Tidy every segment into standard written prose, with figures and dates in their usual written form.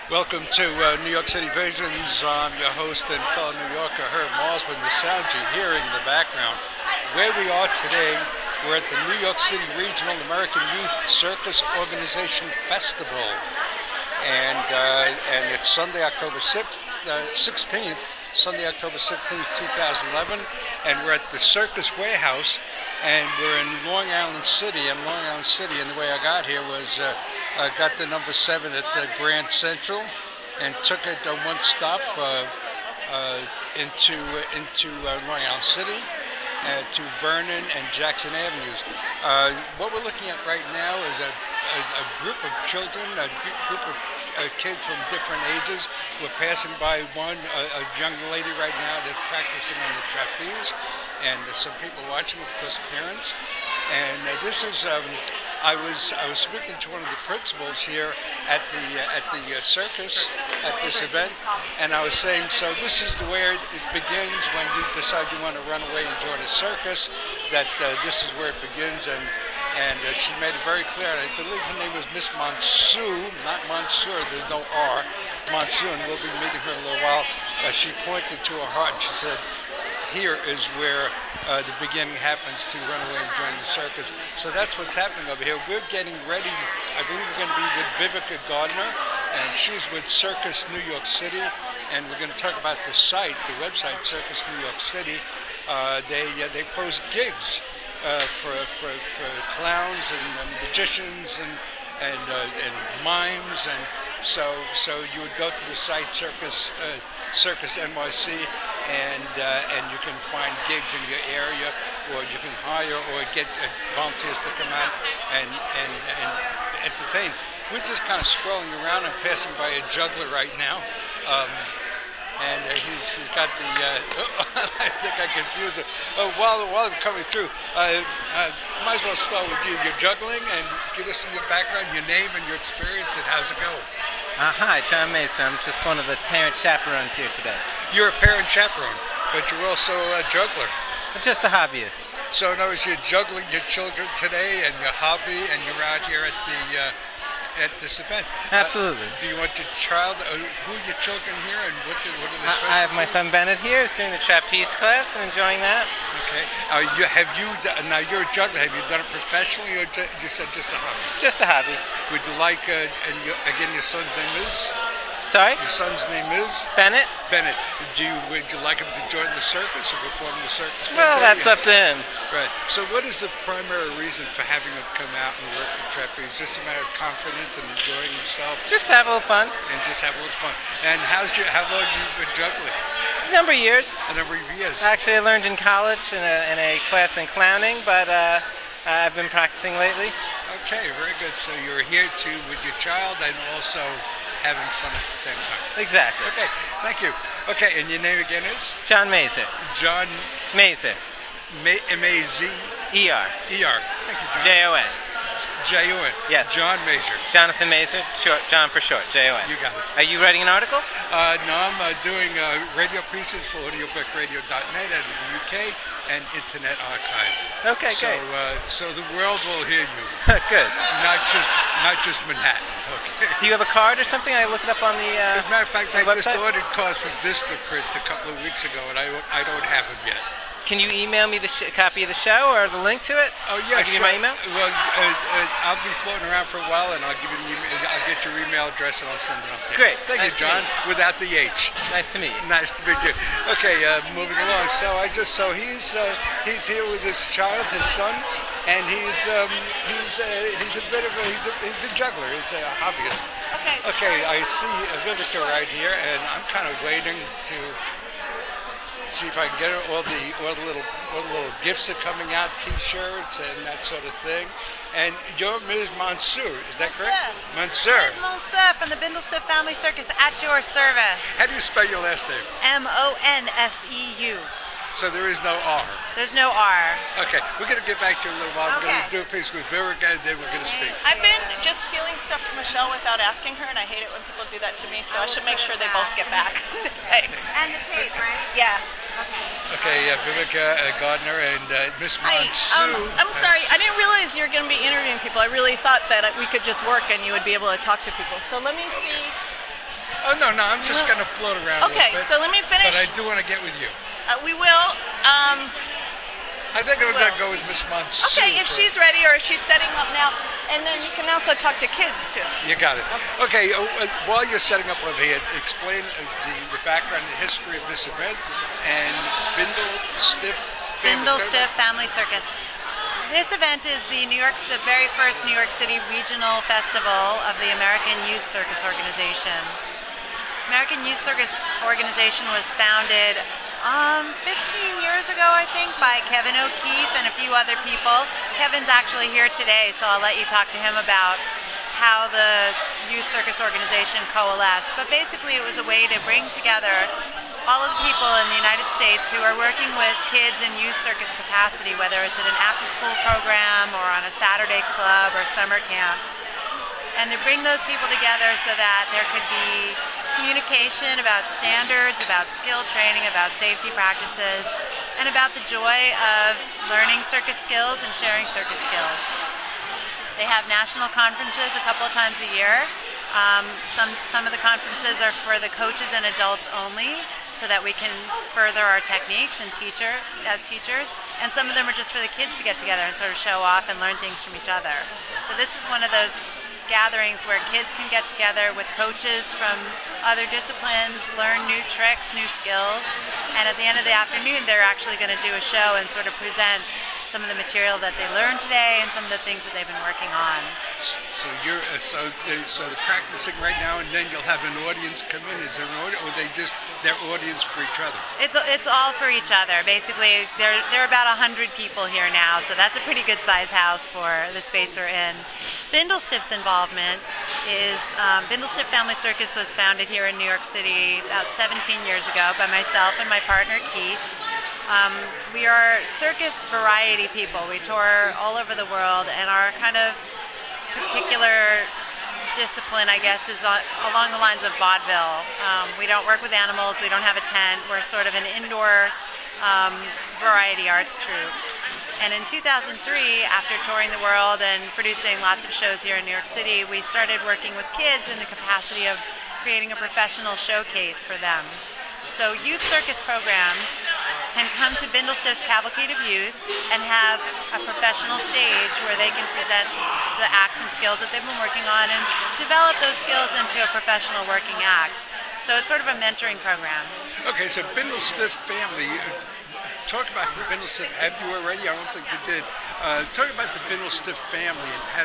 Welcome to New York City Visions. I'm your host and fellow New Yorker, Herb Malsman. The sound you're hearing in the background. Where we are today, we're at the New York City Regional American Youth Circus Organization Festival. And it's Sunday, October 16th, Sunday, October 16th, 2011. And we're at the Circus Warehouse, and we're in Long Island City. And the way I got here was I got the number 7 at the Grand Central and took it one stop into Long Island City to Vernon and Jackson Avenues. What we're looking at right now is a group of children, a group of kids from different ages. We're passing by a young lady right now that's practicing on the trapeze, and there's some people watching with course parents. And this is I was speaking to one of the principals here at the circus at this event, and I was saying, so this is the way it begins when you decide you want to run away and join a circus. That this is where it begins, and she made it very clear. I believe her name was Miss Monsoon, not Mansour. There's no R. Monsoon. We'll be meeting her in a little while. She pointed to her heart and she said, "Here is where the beginning happens to run away and join the circus." So that's what's happening over here. We're getting ready. I believe we're going to be with Vivica Gardner, and she's with Circus New York City, and we're going to talk about the site, the website, Circus New York City. They post gigs for clowns and magicians and mimes, and so you would go to the site Circus NYC, and you can find gigs in your area, or you can hire or get volunteers to come out and entertain. We're just kind of scrolling around and passing by a juggler right now. And he's got the, I think I confused it. While I'm coming through, might as well start with you. You're juggling, and give us your background, your name, and your experience, and how's it going? Hi, John Mason. I'm just one of the parent chaperones here today. You're a parent chaperone, but you're also a juggler. I'm just a hobbyist. So in other words, you're juggling your children today and your hobby, and you're out here at this event. Absolutely. Do you want your child? Who are your children here, and what are they? I have my son Bennett here, who's doing the trapeze class and enjoying that. Okay. Now you're a juggler. Have you done it professionally, or you said just a hobby? Just a hobby. Would you like? Again, your son's name is? Sorry? Your son's name is? Bennett. Bennett. Would you like him to join the circus or perform the circus? Well, that's up to him. Right. So what is the primary reason for having him come out and work the trapeze? Just a matter of confidence and enjoying himself? Just have a little fun. And just have a little fun. And how long have you been juggling? A number of years. A number of years. Actually, I learned in college in a class in clowning, but I've been practicing lately. Okay, very good. So you're here with your child and also having fun at the same time. Exactly. Okay, thank you. Okay, and your name again is? John Mazer. John Mazer. M-A-Z-E-R. E-R. Thank you, John. J-O-N. J-O-N. Yes. John Mazer. Jonathan Mazer, John for short, J-O-N. You got it. Are you writing an article? No, I'm doing radio pieces for audiobookradio.net out of the UK and Internet Archive. Okay, great. So the world will hear you. Good. Not just Manhattan. Okay. Do you have a card or something? I look it up on the As a matter of fact, I just website? ordered cards from Vistaprint a couple of weeks ago, and I don't have them yet. Can you email me the copy of the show or the link to it? Oh yeah, I'll give you my email. Well, I'll be floating around for a while, and I'll give you I'll get your email address, and I'll send it up there. Great. Thank you, John. Without the H. Nice to meet you. Nice to meet you. Okay, moving along. So he's here with his child, his son, and he's a juggler. He's a hobbyist. Okay. Okay, I see Vivica right here, and I'm kind of waiting to see if I can get her all the little gifts are coming out, T-shirts and that sort of thing. And you're Ms. Mansour, is that correct? Mansour. Ms. Mansour from the Bindlestone Family Circus at your service. How do you spell your last name? M-O-N-S-E-U. So there is no R. There's no R. Okay, we're going to get back to you in a little while. Okay. We're going to do a piece with Vivica, and then we're going to speak. I've been just stealing stuff from Michelle without asking her, and I hate it when people do that to me, so I should make sure they both get back. Thanks. And the tape, right? Yeah. Okay, Vivica Gardner and Miss Mansour. I'm sorry, I didn't realize you were going to be interviewing people. I really thought that we could just work and you would be able to talk to people. So let me see. Oh, no, I'm just going to float around Okay, a little bit. so let me finish. But I do want to get with you. We will. I think I'm going to go with Miss Monsoon. Okay, if she's ready or if she's setting up now. And then you can also talk to kids, too. You got it. Okay, while you're setting up over here, explain the background, the history of this event, and Bindle Stiff Family Circus. This event is the very first New York City regional festival of the American Youth Circus Organization. American Youth Circus Organization was founded 15 years ago, I think, by Kevin O'Keefe and a few other people. Kevin's actually here today, so I'll let you talk to him about how the Youth Circus Organization coalesced. But basically it was a way to bring together all of the people in the United States who are working with kids in youth circus capacity, whether it's in an after-school program or on a Saturday club or summer camps, and to bring those people together so that there could be communication about standards, about skill training, about safety practices, and about the joy of learning circus skills and sharing circus skills. They have national conferences a couple of times a year. Some of the conferences are for the coaches and adults only, so that we can further our techniques and as teachers, and some of them are just for the kids to get together and sort of show off and learn things from each other. So this is one of those gatherings where kids can get together with coaches from other disciplines, learn new tricks, new skills, and at the end of the afternoon they're actually going to do a show and sort of present some of the material that they learned today and some of the things that they've been working on. So they're practicing right now, and then you'll have an audience come in. Is there an audience, or their audience for each other? It's all for each other. Basically, there are about 100 people here now, so that's a pretty good size house for the space we're in. Bindle Stiff's involvement is Bindle Stiff Family Circus was founded here in New York City about 17 years ago by myself and my partner Keith. We are circus variety people. We tour all over the world, and our kind of particular discipline, I guess, is along the lines of vaudeville. We don't work with animals. We don't have a tent. We're sort of an indoor variety arts troupe. And in 2003, after touring the world and producing lots of shows here in New York City, we started working with kids in the capacity of creating a professional showcase for them. So youth circus programs can come to Bindle Stiff's Cavalcade of Youth and have a professional stage where they can present the acts and skills that they've been working on and develop those skills into a professional working act. So it's sort of a mentoring program. Okay, so Bindle Stiff family. Talk about the Bindle Stiff. Have you already? I don't think you did. Talk about the Bindle Stiff family and how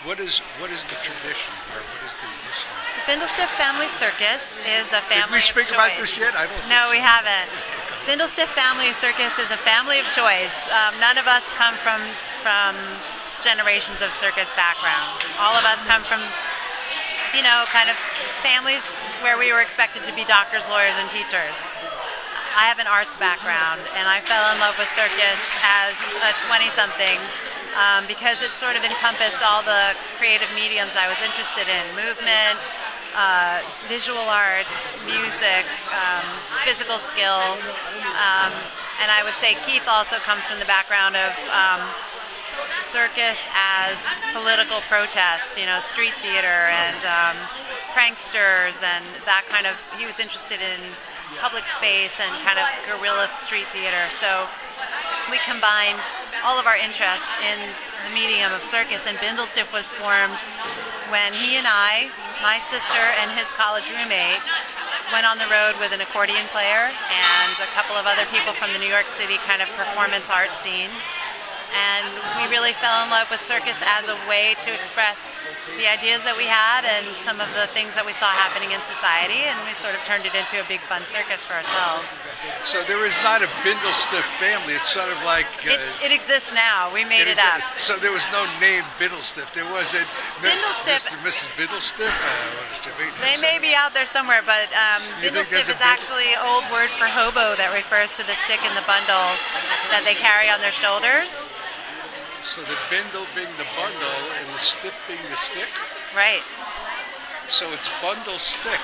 what is the tradition or what is the history? The Bindle Stiff Family Circus is a family of choice. Did we speak about this yet? I don't think No, so. we haven't. Bindle Stiff Family Circus is a family of choice. None of us come from generations of circus background. All of us come from, kind of families where we were expected to be doctors, lawyers, and teachers. I have an arts background, and I fell in love with circus as a 20-something because it sort of encompassed all the creative mediums I was interested in: movement, visual arts, music, physical skill, and I would say Keith also comes from the background of circus as political protest, street theater and pranksters and that kind of. He was interested in public space and kind of guerrilla street theater. So we combined all of our interests in the medium of circus, and Bindle Stiff was formed when he and I, my sister and his college roommate, went on the road with an accordion player and a couple of other people from the New York City kind of performance art scene. And we really fell in love with circus as a way to express the ideas that we had and some of the things that we saw happening in society, and we sort of turned it into a big fun circus for ourselves. So there is not a Bindle Stiff family. It's sort of like... it exists now. We made it up. So there was no name Bindle Stiff. There was a Bindle Stiff. Mr. and Mrs. Bindle Stiff. They may be out there somewhere, but Bindle Stiff is actually an old word for hobo that refers to the stick in the bundle that they carry on their shoulders. So the bindle being the bundle and the stiff being the stick? Right. So it's bundle stick.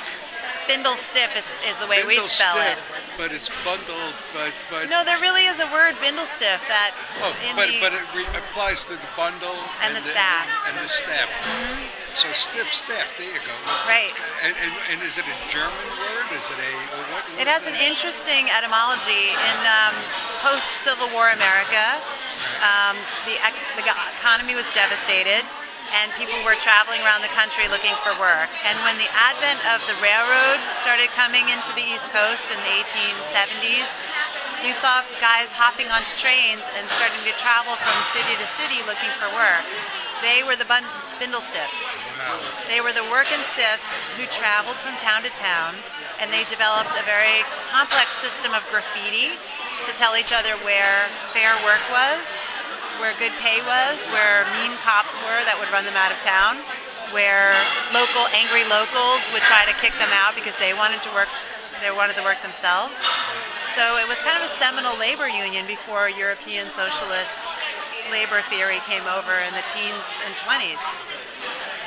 Bindle Stiff is the way we spell it. but it's bundled, but No, there really is a word, bindlestiff, that but it applies to the bundle and the staff. and the staff. So stiff staff. There you go. Right. And is it a German word? Is it a what? It has an interesting etymology. In post-Civil War America, the economy was devastated, and people were traveling around the country looking for work. And when the advent of the railroad started coming into the East Coast in the 1870s, you saw guys hopping onto trains and starting to travel from city to city looking for work. They were the bindlestiffs. They were the working stiffs who traveled from town to town, and they developed a very complex system of graffiti to tell each other where fair work was, where good pay was, where mean cops were that would run them out of town, where angry locals would try to kick them out because they wanted to work themselves. So it was kind of a seminal labor union before European socialist labor theory came over in the teens and 20s.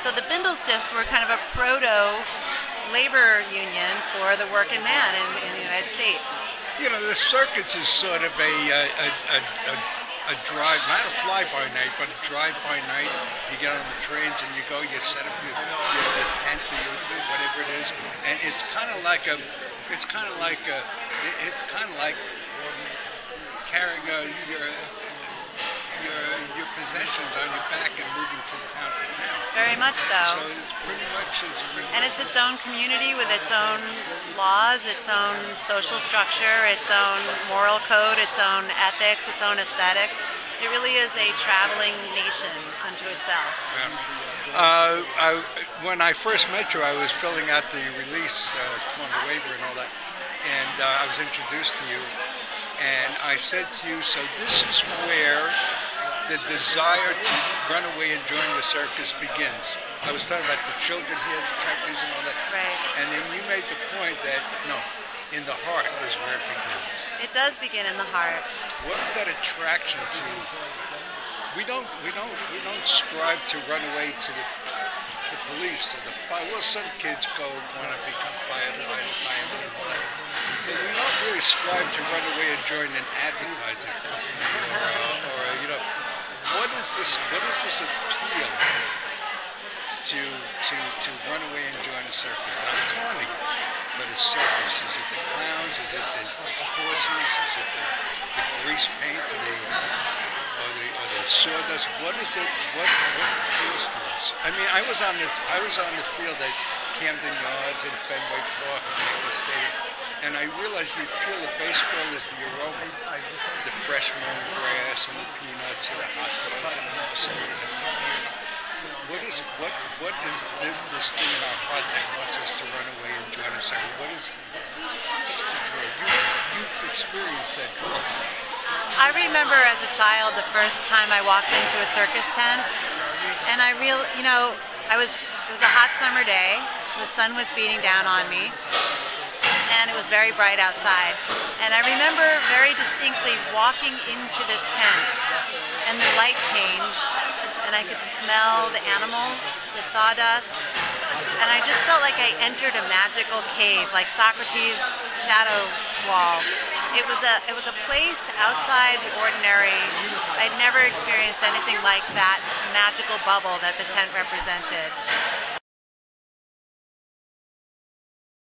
So the bindlestiffs were kind of a proto-labor union for the working man in the United States. You know, the circus is sort of a drive, not a fly-by-night, but a drive-by-night. You get on the trains and you go, you set up your tent or your whatever it is, and it's kind of like carrying your possessions on your back and moving from town to town. Very much so. So it's pretty much and it's its own community with its own laws, its own social structure, its own moral code, its own ethics, its own aesthetic. It really is a traveling nation unto itself. Yeah. When I first met you, I was filling out the release on the waiver and all that, and I was introduced to you, and I said to you, so this is where the desire to run away and join the circus begins. I was talking about the children here, the trapeze and all that. Right. And then you made the point that, no, in the heart is where it begins. It does begin in the heart. What is that attraction to? We don't strive to run away to the police, to the fire. Well, some kids want to become firemen and all that. But we don't really strive to run away and join an advertising company or what is this appeal to run away and join a circus? Not a carnival, but a circus. Is it the clowns? Is it the horses? Is it the grease paint or the sawdust? What is it? What appeals to us? I mean, I was on the field at Camden Yards and Fenway Park and Yankee Stadium, and I realized the appeal of baseball is the aroma, the fresh mown grass and the peanuts and the hot dogs and the stadium. What is this thing in our heart that wants us to run away and join us? What's the draw? You've experienced that draw. I remember as a child the first time I walked into a circus tent, and it was a hot summer day. The sun was beating down on me, and it was very bright outside. And I remember very distinctly walking into this tent, and the light changed, and I could smell the animals, the sawdust, and I just felt like I entered a magical cave, like Socrates' shadow wall. It was a place outside the ordinary. I'd never experienced anything like that magical bubble that the tent represented.